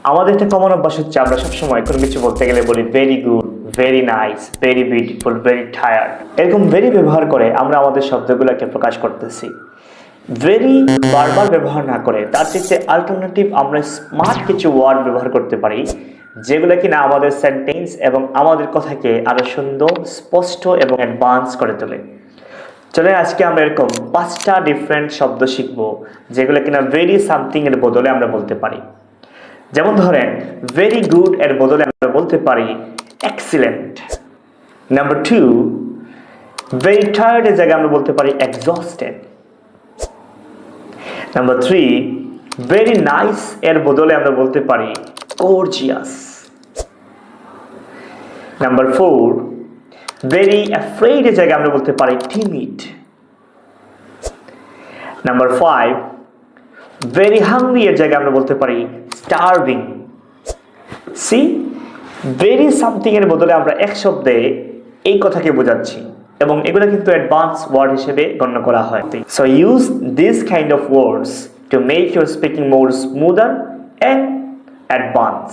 আমাদের একটা কমন অভ্যাস হচ্ছে আমরা সবসময় কোনো কিছু বলতে গেলে বলি very good, very nice, very beautiful, very tired. এরকম ভেরি ব্যবহার করে আমরা আমাদের শব্দগুলোকে প্রকাশ করতেছি। ভেরি বারবার ব্যবহার না করে তার চেয়ে অল্টারনেটিভ আমরা স্মার্ট কিছু ওয়ার্ড ব্যবহার করতে পারি, যেগুলো কিনা আমাদের সেন্টেন্স এবং আমাদের কথাকে আরো সুন্দর, স্পষ্ট এবং অ্যাডভান্স করে তোলে। চলে আজকে আমরা এরকম 5টা ডিফারেন্ট শব্দ শিখব, যেগুলো কিনা ভেরি সামথিং এর বদলে আমরা বলতে পারি। যেমন ধরেন, ভেরি গুড এর বদলে আমরা বলতে পারি এক্সিলেন্ট। নাম্বার 2, ভেরি টায়ার্ড এর জায়গায় আমরা বলতে পারি এক্সস্টেড। নাম্বার 3, ভেরি নাইস এর বদলে আমরা বলতে পারি গর্জিয়াস। নাম্বার 4, ভেরি অ্যাফ্রেড এর জায়গায় আমরা বলতে পারি টিমিড। নাম্বার 5, ভেরি হাংরি এর জায়গায় আমরা বলতে পারি স্টারভিং। সি, ভেরি সামথিং এর বদলে আমরা এক শব্দে এই কথাকে বোঝাচ্ছি এবং এগুলো কিন্তু অ্যাডভান্স ওয়ার্ড হিসেবে গণ্য করা হয়। So use this kind of words to make your speaking more smoother and advance.